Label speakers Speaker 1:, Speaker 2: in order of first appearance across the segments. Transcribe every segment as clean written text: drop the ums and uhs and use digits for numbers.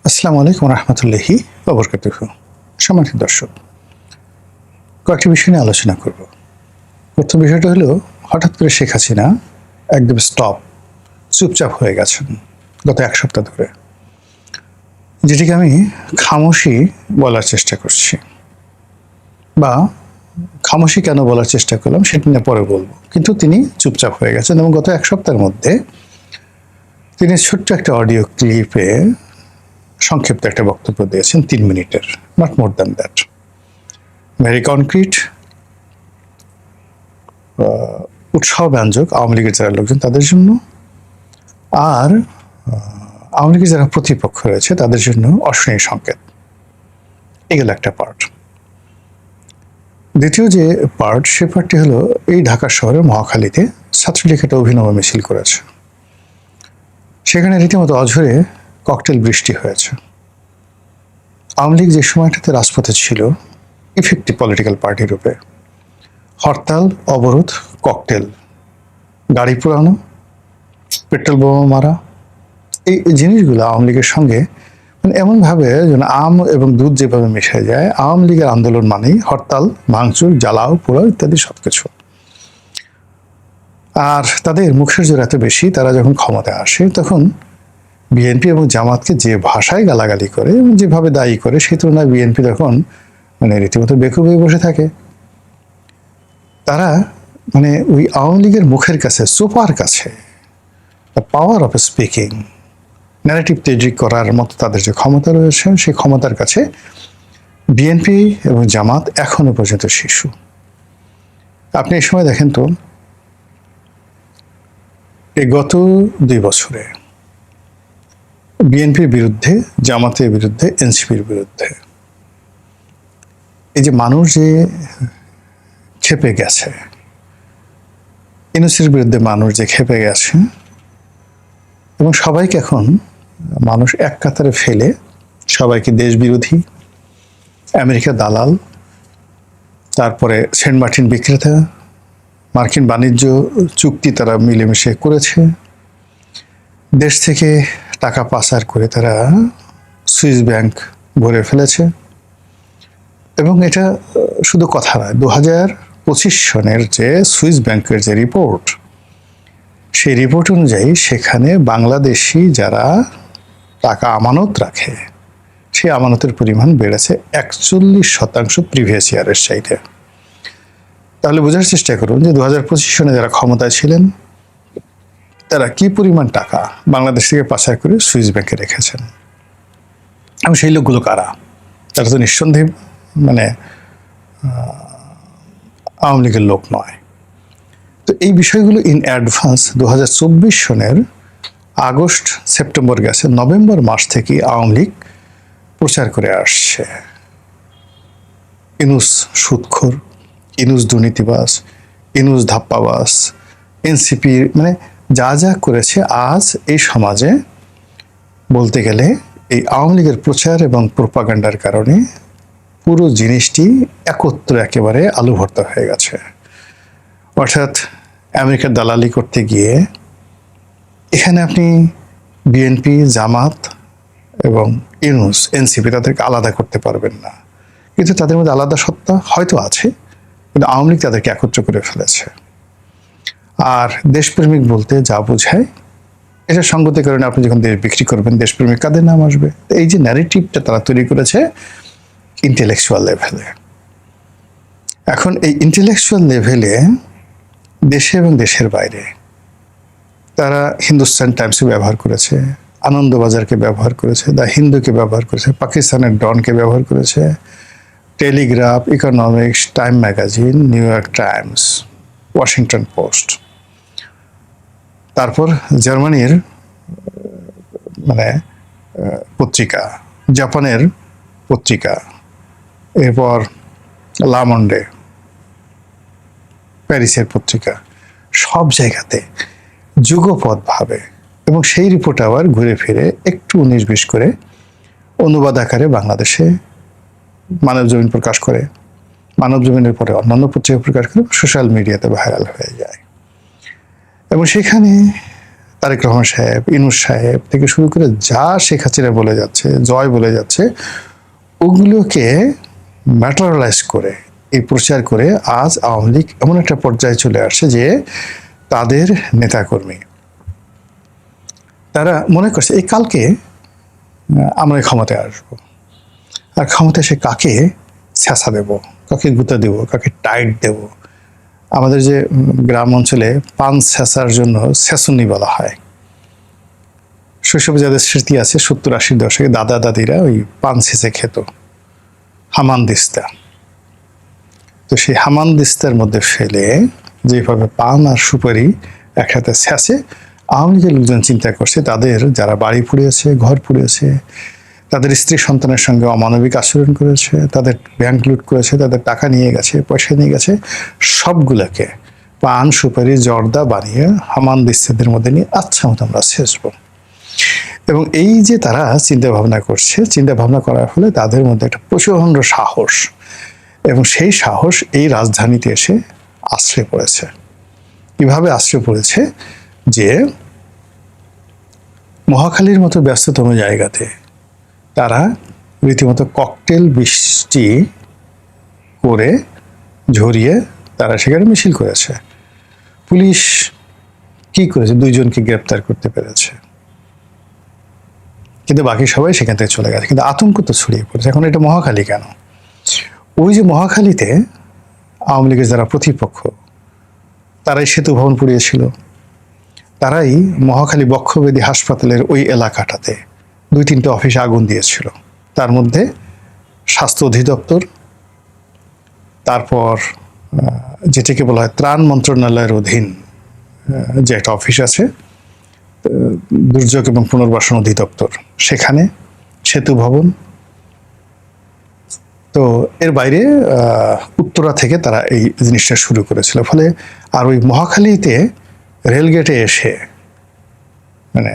Speaker 1: আসসালামু আলাইকুম রহমতুল্লাহি ওয়া বারাকাতুহু। সম্মানিত দর্শক, কয়েকটি বিষয় নিয়ে আলোচনা করব। প্রথম বিষয়টা হলো, হঠাৎ করে শেখ হাসিনা একদম চুপচাপ হয়ে গেছেন গত এক সপ্তাহ ধরে, যেটিকে আমি খামোশি বলার চেষ্টা করছি, বা খামোশি কেন বলার চেষ্টা করলাম সেটা নিয়ে পরে বলবো। কিন্তু তিনি চুপচাপ হয়ে গেছেন এবং গত এক সপ্তাহের মধ্যে তিনি ছোট্ট একটা অডিও ক্লিপে সংক্ষিপ্ত একটা বক্তব্য দিয়েছেন, 3 মিনিটের, not more than that. Very concrete, উৎসাহ ব্যঞ্জক আওয়ামী লীগের যারা লোকজন তাদের জন্য, আর আওয়ামী লীগের যারা প্রতিপক্ষ রয়েছে তাদের জন্য অশনি সংকেত। এগুলো একটা পার্ট। দ্বিতীয় যে পার্ট, সে পার্টটি হলো, এই ঢাকা শহরের মহাখালীতে ছাত্রলীগ একটা অভিনব মিছিল করেছে। সেখানে রীতিমতো অঝরে ককটেল বৃষ্টি হয়েছে। আওয়ামী লীগ যে সময়টাতে রাজপথে ছিল ইফেক্টিভ পলিটিক্যাল পার্টি রূপে, হরতাল, অবরোধ, ককটেল, গাড়ি পোড়ানো, পেট্রোল বোমা মারা, এই জিনিসগুলো আওয়ামী লীগের সঙ্গে মানে এমনভাবে যেন আম এবং দুধ যেভাবে মিশে যায়, আওয়ামী লীগের আন্দোলন মানেই হরতাল, ভাঙচুর, জ্বালাও পোড়াও ইত্যাদি সবকিছু। আর তাদের মুখের জোর এত বেশি, তারা যখন ক্ষমতায় আসে তখন বিএনপি এবং জামাতকে যে ভাষায় গালাগালি করে এবং যেভাবে দায়ী করে, সেই তুলনায় বিএনপি তখন মানে রীতিমতো বেকুব হয়ে বসে থাকে। তারা মানে ওই আওয়ামী লীগের মুখের কাছে, সোফার কাছে, the power of speaking, narrative তৈরি করার মতো তাদের যে ক্ষমতা রয়েছে, সেই ক্ষমতার কাছে বিএনপি এবং জামাত এখনো পর্যন্ত শিশু। আপনি এই সময় দেখেন তো, এই গত 2 বছরে বিএনপির বিরুদ্ধে, জামাতের বিরুদ্ধে, এনসিপির বিরুদ্ধে এই যে মানুষ যে ক্ষেপে গেছে, ইউনূসের বিরুদ্ধে মানুষ যে ক্ষেপে গেছে, এবং সবাইকে এখন মানুষ এক কাতারে ফেলে সবাইকে দেশ বিরোধী, আমেরিকা দালাল, তারপরে সেন্ট মার্টিন বিক্রেতা, মার্কিন বাণিজ্য চুক্তি তারা মিলেমিশে করেছে, দেশ থেকে টাকা পাচার করে তারা সুইস ব্যাংক ভরে ফেলেছে। এবং এটা শুধু কথা নয়, 2025 সনের যে সুইস ব্যাংকের যে রিপোর্ট, সেই রিপোর্ট অনুযায়ী সেখানে বাংলাদেশি যারা টাকা আমানত রাখে, সেই আমানতের পরিমাণ বেড়েছে 41% প্রিভিয়াস ইয়ারের চাইতে। তাহলে বোঝার চেষ্টা করুন যে 2025 সনে যারা ক্ষমতায় ছিলেন তারা কি পরিমাণ টাকা বাংলাদেশ থেকে পাচার করে সুইস ব্যাংকে রেখেছেন, এবং সেই লোকগুলো কারা? তারা তো নিঃসন্দেহে মানে আওয়ামী লীগের লোক নয়। তো এই বিষয়গুলো ইন অ্যাডভান্স 2024 সনের আগস্ট সেপ্টেম্বর গেছে, নভেম্বর মাস থেকে আওয়ামী লীগ প্রচার করে আসছে, ইউনূস সুদখোর, ইউনূস দুর্নীতিবাজ, ইউনূস ধাপ্পাবাজ, এনসিপি, মানে যা যা করেছে। আজ এই সমাজে বলতে গেলে এই আওয়ামী লীগের প্রচার এবং প্রোপাগান্ডার কারণে পুরো জিনিসটি একত্র একেবারে আলু ভর্তা হয়ে গেছে। অর্থাৎ আমেরিকার দালালি করতে গিয়ে এখানে আপনি বিএনপি, জামাত এবং ইউনূস, এনসিপি তাদেরকে আলাদা করতে পারবেন না, কিন্তু তাদের মধ্যে আলাদা সত্তা হয়তো আছে, কিন্তু আওয়ামী লীগ তাদেরকে একত্র করে ফেলেছে। আর দেশপ্রেমিক বলতে যা বোঝায়, এটা সঙ্গতির কারণে আপনি যখন দেশ বিক্রি করবেন, দেশপ্রেমিক কাদের নাম আসবে? এই যে ন্যারেটিভটা তারা তৈরি করেছে ইন্টেলেকচুয়াল লেভেলে। এখন এই ইন্টেলেকচুয়াল লেভেলে দেশে এবং দেশের বাইরে তারা হিন্দুস্তান টাইমসকে ব্যবহার করেছে, আনন্দবাজারকে ব্যবহার করেছে, দ্য হিন্দুকে ব্যবহার করেছে, পাকিস্তানের ডনকে ব্যবহার করেছে, Telegraph, economics, time magazine, new York Times, Washington post, তারপর জার্মানির মানে পত্রিকা, জাপানের পত্রিকা, এরপর লামন্ডে, প্যারিসের পত্রিকা, সব জায়গাতে যুগপৎভাবে, এবং সেই রিপোর্ট আবার ঘুরে ফিরে একটু 19-20 করে অনুবাদ আকারে বাংলাদেশে মানব জমিন প্রকাশ করে, মানব জমিনের পরে অন্যান্য পত্রিকা প্রকাশ করে সোশ্যাল মিডিয়াতে ভাইরাল হয়ে যায়। এবং সেখানে তারেক রহমান সাহেব, ইনুস সাহেব থেকে শুরু করে যা শেখ হাসিনা বলে যাচ্ছে, জয় বলে যাচ্ছে, ওগুলোকে ম্যাটারালাইজ করে এই প্রচার করে আজ আওয়ামী লীগ এমন একটা পর্যায়ে চলে আসছে যে তাদের নেতাকর্মী তারা মনে করছে এই কালকে আমরা ক্ষমতায় আসবো, আর ক্ষমতায় এসে কাকে ছ্যাঁচা দেব, কাকে গুঁতা দেব, কাকে টাইট দেব। আমাদের যে গ্রাম অঞ্চলে পান ছ্যাঁচার জন্য ছেঁচুনি বলা হয়, শৈশবে যাদের স্মৃতি আছে 70-80 দশকে দাদা দাদিরা ওই পান ছেঁচে খেত, হামানদিস্তা। তো সেই হামানদিস্তার মধ্যে ফেলে যেভাবে পান আর সুপারি একসাথে ছ্যাঁচে আওয়ামী লীগের লোকজন চিন্তা করছে তাদের যারা বাড়ি পুড়িয়েছে, ঘর পুড়িয়েছে, তাদের স্ত্রী সন্তানের সঙ্গে অমানবিক আচরণ করেছে, তাদের ব্যাংক লুট করেছে, তাদের টাকা নিয়ে গেছে, পয়সা নিয়ে গেছে, সবগুলোকে পান সুপারি জর্দা বানিয়ে হামানদিস্তাদের মধ্যে নিয়ে আচ্ছা মতো আমরা ছেঁচবো। এবং এই যে তারা চিন্তা ভাবনা করছে, চিন্তা ভাবনা করার ফলে তাদের মধ্যে একটা প্রচণ্ড সাহস, এবং সেই সাহস এই রাজধানীতে এসে আশ্রয় পড়েছে। কিভাবে আশ্রয় পড়েছে যে মহাখালীর মতো ব্যস্ততম জায়গাতে তারা রীতিমতো ককটেল বৃষ্টি করে ঝরিয়ে তারা সেখানে মিছিল করেছে। পুলিশ কি করেছে? 2 জনকে গ্রেপ্তার করতে পেরেছে, কিন্তু বাকি সবাই সেখান থেকে চলে গেছে। কিন্তু আতঙ্ক তো ছড়িয়ে পড়েছে। এখন এটা মহাখালী কেন? ওই যে মহাখালীতে আওয়ামী লীগের যারা প্রতিপক্ষ তারাই সেতু ভবন পুড়িয়েছিল, তারাই মহাখালী বক্ষব্যাধি হাসপাতালের ওই এলাকাটাতে 2-3টে অফিসে আগুন দিয়েছিল। তার মধ্যে স্বাস্থ্য অধিদপ্তর, তারপর যেটাকে বলা হয় ত্রাণ মন্ত্রণালয়ের অধীন যে একটা অফিস আছে, দুর্যোগ এবং পুনর্বাসন অধিদপ্তর, সেখানে সেতু ভবন। তো এর বাইরে উত্তরা থেকে তারা এই জিনিসটা শুরু করেছিল। ফলে আর ওই মহাখালীতে রেলগেটে এসে, মানে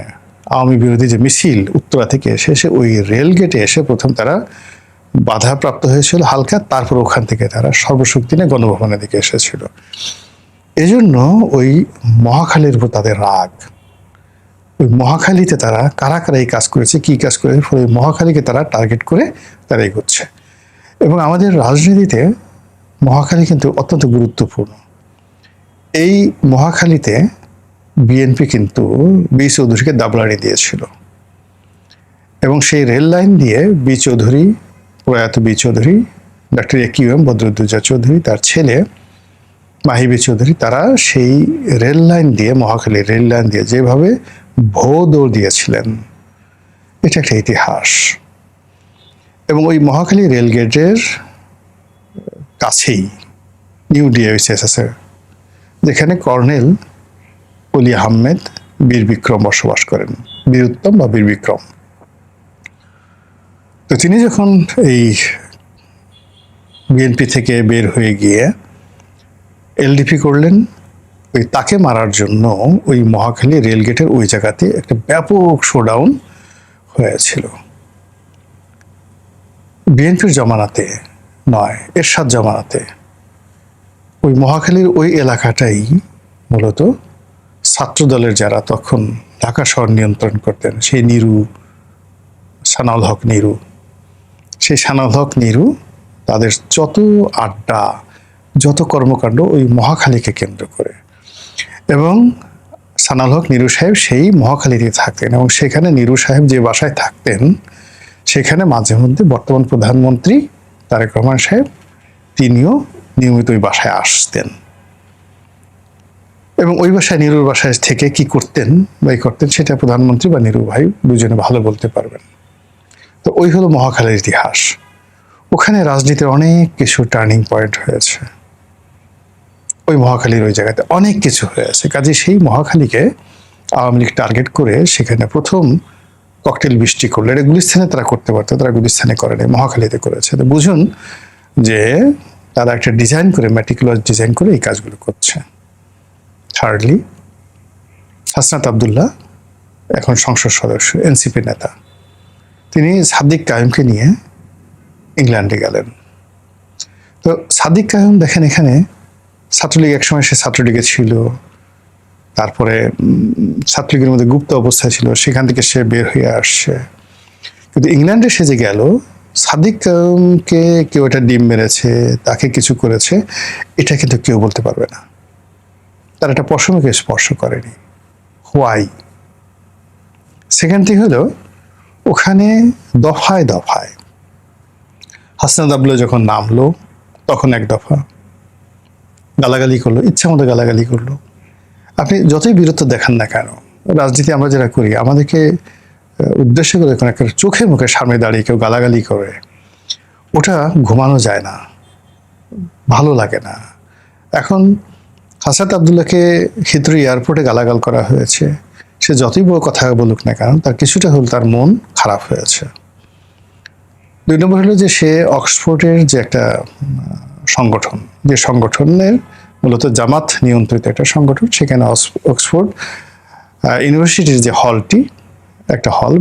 Speaker 1: আওয়ামী বিরোধী যে মিছিল উত্তরা থেকে এসে ওই রেলগেটে এসে প্রথম তারা বাধাপ্রাপ্ত হয়েছিল হালকা, তারপর ওখান থেকে তারা সর্বশক্তি নিয়ে গণভবনের দিকে এসেছিল। এজন্য ওই মহাখালীর উপর তাদের রাগ। ওই মহাখালীতে তারা কারা কারা এই কাজ করেছে, কি কাজ করেছে, ফলে মহাখালীকে তারা টার্গেট করে তারা এগোচ্ছে। এবং আমাদের রাজনীতিতে মহাখালী কিন্তু অত্যন্ত গুরুত্বপূর্ণ। এই মহাখালীতে বিএনপি কিন্তু বি চৌধুরীকে দাবলানি দিয়েছিল, এবং সেই রেল লাইন দিয়ে বি চৌধুরী, প্রয়াত B Chowdhury, doctor AQM Badruddoza Chowdhury, তার ছেলে মাহি বি চৌধুরী, তারা সেই রেল লাইন দিয়ে, মহাখালী রেল লাইন দিয়ে যেভাবে ভৌ দৌড় দিয়েছিলেন, এটা একটা ইতিহাস। এবং ওই মহাখালী রেলগেটের কাছেই নিউ ডিএভিসিএস আছে, যেখানে কর্নেল অলি আহমেদ বীর বিক্রম বসবাস করেন, বীরুত্তম বা বীর বিক্রম। তো তিনি যখন এই বিএনপি থেকে বের হয়ে গিয়ে এলডিপি করলেন, ওই তাকে মারার জন্য ওই মহাখালী রেলগেটের ওই জায়গাতে একটা ব্যাপক শোডাউন হয়েছিল। বিএনপির জমানাতে নয়, এরশাদ জমানাতে ওই মহাখালীর ওই এলাকাটাই মূলত ছাত্রদলের যারা তখন ঢাকা শহর নিয়ন্ত্রণ করতেন, সেই নিরু, সানাউল হক নিরু, সেই সানাউল হক নিরু তাদের যত আড্ডা, যত কর্মকাণ্ড ওই মহাখালীকে কেন্দ্র করে। এবং সানাউল হক নিরু সাহেব সেই মহাখালীতে থাকতেন, এবং সেখানে নিরু সাহেব যে বাসায় থাকতেন সেখানে মাঝে মধ্যে বর্তমান প্রধানমন্ত্রী তারেক রহমান সাহেব তিনিও নিয়মিত ওই বাসায় আসতেন। এবং ওই বাসায়, নিরুর বাসায় থেকে কি করতেন বা করতেন সেটা প্রধানমন্ত্রী বা নিরু ভাই দুজনে ভালো বলতে পারবেন। তো ওই হলো মহাখালীর ইতিহাস। ওখানে রাজনীতির অনেক কিছু টার্নিং পয়েন্ট হয়েছে, ওই মহাখালীর ওই জায়গাতে অনেক কিছু হয়েছে। কাজে সেই মহাখালীকে আওয়ামী লীগ টার্গেট করে সেখানে প্রথম ককটেল বৃষ্টি করলো। এটা গুলিস্তানে তারা করতে পারতো, তারা গুলিস্তানে করেনি, মহাখালীতে করেছে। তো বুঝুন যে তারা একটা ডিজাইন করে, ম্যাটিকুলার ডিজাইন করে এই কাজগুলো করছে। থার্ডলি, হাসনাত আবদুল্লাহ এখন সংসদ সদস্য, এনসিপি নেতা, তিনি সাদিক কায়েমকে নিয়ে ইংল্যান্ডে গেলেন। তো সাদিক কায়েম দেখেন এখানে ছাত্রলীগ, একসময় সে ছাত্রলীগে ছিল, তারপরে ছাত্রলীগের মধ্যে গুপ্ত অবস্থায় ছিল, সেখান থেকে সে বের হয়ে আসছে। কিন্তু ইংল্যান্ডে সে যে গেল, সাদিককে কেউ একটা ডিম মেরেছে, তাকে কিছু করেছে, এটা কিন্তু কেউ বলতে পারবে না। তার একটা পশমকে স্পর্শ করেনি। হোয়াই? সেকেন্ড থিং হলো, ওখানে দফায় দফায় হাসনাত আবদুল্লাহ যখন নামলো তখন এক দফা গালাগালি করলো, ইচ্ছা মতো গালাগালি করলো। আপনি যতই বীরত্ব দেখান না কেন, রাজনীতি আমরা যারা করি, আমাদেরকে উদ্দেশ্য করে কোনো একটা চোখে মুখে সামনে দাঁড়িয়ে কেউ গালাগালি করে, ওটা ঘুমানো যায় না, ভালো লাগে না। এখন হাসনাত আবদুল্লাহকে হিথ্রো এয়ারপোর্টে গালাগাল করা হয়েছে, সে যতই বড় কথা বলুক না কেন, তার কিছুটা হল তার মন খারাপ হয়েছে। 2 নম্বর হলো যে সে অক্সফোর্ডের যে একটা সংগঠন, যে সংগঠনের মূলত জামাত নিয়ন্ত্রিত একটা সংগঠন, সেখানে অক্সফোর্ড ইউনিভার্সিটির যে হলটি, একটা হল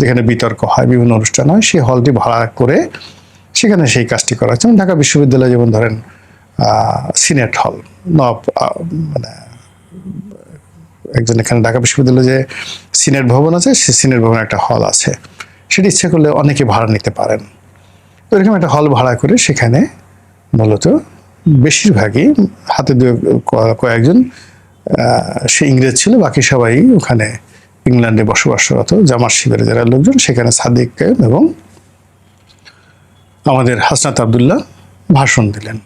Speaker 1: যেখানে বিতর্ক হয়, বিভিন্ন অনুষ্ঠান হয়, সেই হলটি ভাড়া করে সেখানে সেই কাজটি করা হচ্ছে। ঢাকা বিশ্ববিদ্যালয় যেমন ধরেন সিনেট হল, মানে একজন এখানে ঢাকা বিশ্ববিদ্যালয়ে যে সিনেট ভবন আছে, সে সিনেট ভবনে একটা হল আছে, সেটা ইচ্ছে করলে অনেকে ভাড়া নিতে পারেন। এরকম একটা হল ভাড়া করে সেখানে মূলত বেশিরভাগই হাতে কয়েকজন সে ইংরেজ ছিল, বাকি সবাই ওখানে ইংল্যান্ডে বসবাসরত জামাত শিবিরের যারা লোকজন, সেখানে সাদিক কায়েম এবং আমাদের হাসনাত আবদুল্লাহ ভাষণ দিলেন।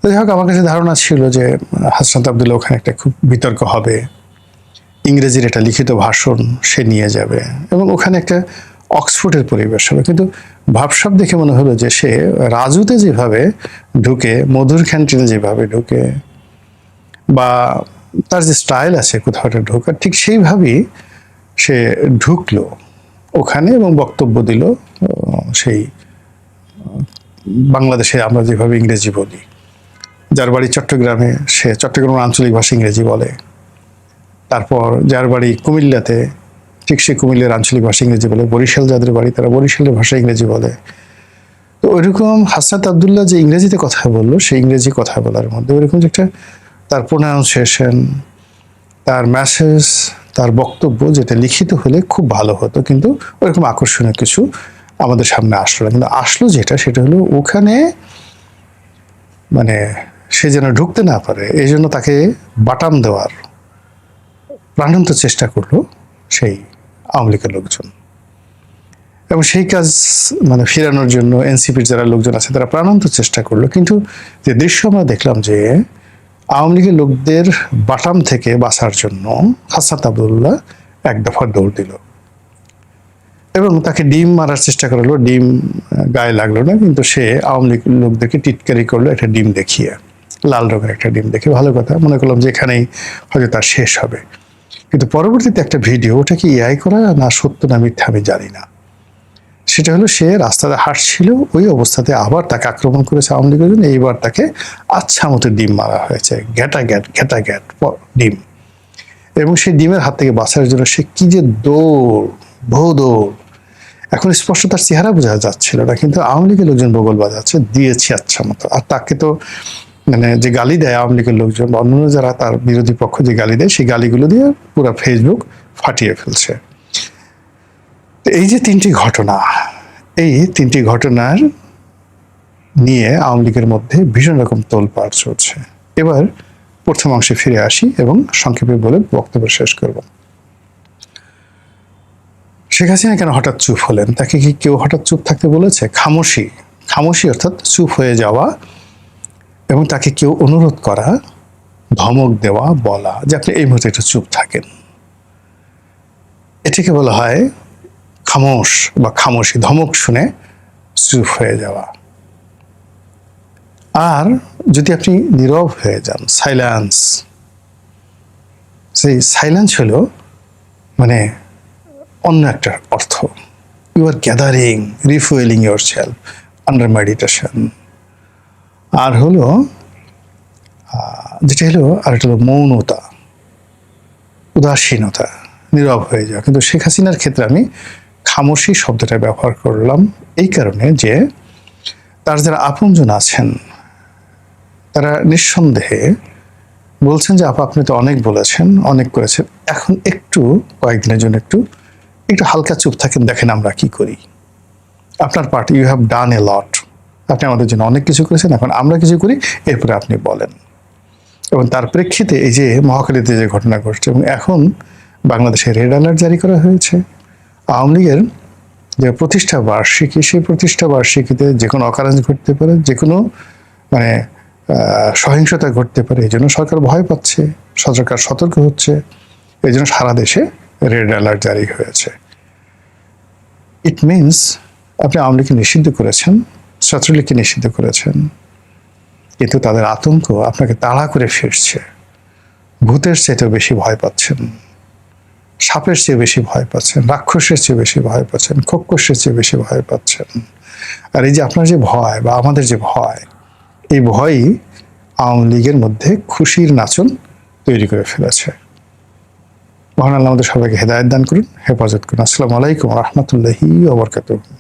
Speaker 1: যাই হোক, আমার কাছে ধারণা ছিল যে হাসনাত আবদুল্লাহ ওখানে একটা খুব বিতর্ক হবে, ইংরেজির একটা লিখিত ভাষণ সে নিয়ে যাবে এবং ওখানে একটা অক্সফোর্ডের পরিবেশ হবে। কিন্তু ভাবসাব দেখে মনে হলো যে সে রাজুতে যেভাবে ঢুকে, মধুর ক্যান্টিনে যেভাবে ঢুকে, বা তার যে স্টাইল আছে কোথাও একটা ঢোকার, ঠিক সেইভাবেই সে ঢুকলো ওখানে এবং বক্তব্য দিল সেই বাংলাদেশে আমরা যেভাবে ইংরেজি বলি। যার বাড়ি চট্টগ্রামে, সে চট্টগ্রামের আঞ্চলিক ভাষা ইংরেজি বলে। তারপর যার বাড়ি কুমিল্লাতে, ঠিক সে কুমিল্লার আঞ্চলিক ভাষা ইংরেজি বলে। বরিশাল যাদের বাড়ি, তারা বরিশালের ভাষা ইংরেজি বলে। তো ওইরকম হাসনাত আবদুল্লাহ যে ইংরেজিতে কথা বললো, সেই ইংরেজি কথা বলার মধ্যে ওইরকম যে একটা তার প্রোনাউন্সিয়েশন, তার মেসেজ, তার বক্তব্য, যেটা লিখিত হলে খুব ভালো হতো, কিন্তু ওইরকম আকর্ষণীয় কিছু আমাদের সামনে আসলো না। কিন্তু আসলো যেটা, সেটা হলো ওখানে মানে সে যেন ঢুকতে না পারে, এই জন্য তাকে বাটাম দেওয়ার প্রাণান্ত চেষ্টা করলো সেই আওয়ামী লীগের লোকজন। এবং সেই কাজ মানে ফেরানোর জন্য এনসিপির যারা লোকজন আছে তারা প্রাণান্ত চেষ্টা করলো। কিন্তু যে দৃশ্য আমরা দেখলাম, যে আওয়ামী লীগের লোকদের বাটাম থেকে বাঁচার জন্য হাসনাত আবদুল্লাহ এক দফা দৌড় দিল এবং তাকে ডিম মারার চেষ্টা করলো। ডিম গায়ে লাগলো না, কিন্তু সে আওয়ামী লীগ লোকদেরকে টিটকারি করলো একটা ডিম দেখিয়ে, লাল রঙের একটা ডিম দেখে। ভালো কথা, মনে করলাম যে এখানেই হয়তো তার শেষ হবে। কিন্তু পরবর্তীতে একটা ভিডিও, ওটা কি এআই করা না সত্য না মিথ্যা আমি জানি না, সেটা হলো সে রাস্তাতে হাঁটছিল, ওই অবস্থাতে আবার তাকে আক্রমণ করেছে আওয়ামী লীগের জন্য। এইবার তাকে আচ্ছা মতো ডিম মারা হয়েছে, ঘ্যাটা ঘ্যাট ডিম। এবং সেই ডিমের হাত থেকে বাঁচার জন্য সে কি যে দৌড়, বহু দৌড়। এখন স্পষ্ট তার চেহারা বোঝা যাচ্ছিল না, কিন্তু আওয়ামী লীগের লোকজন বগল বাজাচ্ছে, দিয়েছে আচ্ছা মতো। আর তাকে তো মানে যে গালি দেয় আওয়ামী লীগের লোকজন বা অন্যান্য যারা তার বিরোধী পক্ষ যে গালি দেয়, সেই গালিগুলো দিয়ে পুরো ফেসবুক ফাটিয়ে ফেলছে। এই যে 3টি ঘটনা, এই 3টি ঘটনার নিয়ে আওয়ামী লীগের মধ্যে ভীষণ রকম তোলপাড় চলছে। এবার প্রথম অংশে ফিরে আসি এবং সংক্ষেপে বলে বক্তব্য শেষ করব। শেখ হাসিনা কেন হঠাৎ চুপ হলেন? তাকে কি কেউ হঠাৎ চুপ থাকতে বলেছে? খামোশি অর্থাৎ চুপ হয়ে যাওয়া, এবং তাকে কেউ অনুরোধ করা, ধমক দেওয়া, বলা যে আপনি এই মুহূর্তে একটু চুপ থাকেন, এটাকে বলা হয় খামোশ বা খামোশি। ধমক শুনে চুপ হয়ে যাওয়া। আর যদি আপনি নীরব হয়ে যান, সাইলেন্স, সেই সাইলেন্স হলো মানে অন্য একটা অর্থ। You are gathering, refueling yourself under meditation. আর হলো যেটা হলো, আর এটা হলো মৌনতা, উদাসীনতা, নীরব হয়ে যাওয়া। কিন্তু শেখ হাসিনার ক্ষেত্রে আমি খামোশি শব্দটা ব্যবহার করলাম এই কারণে যে তার যারা আপনজন আছেন তারা নিঃসন্দেহে বলছেন যে আপা আপনি তো অনেক বলেছেন, অনেক করেছেন, এখন একটু কয়েকদিনের জন্য একটু একটু হালকা চুপ থাকেন, দেখেন আমরা কি করি। আপনার পার্ট, ইউ হ্যাভ ডান এ লট, আপনি আমাদের জন্য অনেক কিছু করেছেন, এখন আমরা কিছু করি, এরপরে আপনি বলেন। এবং তার প্রেক্ষিতে এই যে মহাখালীতে যে ঘটনা ঘটছে, এবং এখন বাংলাদেশে রেড অ্যালার্ট জারি করা হয়েছে, আওয়ামী লীগের যে প্রতিষ্ঠা বার্ষিকী, সেই প্রতিষ্ঠা বার্ষিকীতে যে কোনো অকারেন্স ঘটতে পারে, যে কোনো মানে সহিংসতা ঘটতে পারে, এই জন্য সরকার ভয় পাচ্ছে, সরকার সতর্ক হচ্ছে, এই জন্য সারা দেশে রেড অ্যালার্ট জারি হয়েছে। ইট মিনস আপনি আওয়ামী লীগকে নিষিদ্ধ করেছেন, ছাত্রলীগকে নিষিদ্ধ করেছেন, কিন্তু তাদের আতঙ্ক আপনাকে তাড়া করে ফিরছে। ভূতের চেয়েও বেশি ভয় পাচ্ছেন, সাপের চেয়ে বেশি ভয় পাচ্ছেন, রাক্ষসের চেয়ে বেশি ভয় পাচ্ছেন, খোকসের চেয়ে বেশি ভয় পাচ্ছেন। আর এই যে আপনার যে ভয় বা আমাদের যে ভয়, এই ভয়ই আওয়ামী লীগের মধ্যে খুশির নাচন তৈরি করে ফেলেছে। মহান আল্লাহ আমাদের সবাইকে হেদায়েত দান করুন, হেফাজত করুন। আসসালামু আলাইকুম ওয়া রাহমাতুল্লাহি ওয়া বারাকাতুহু।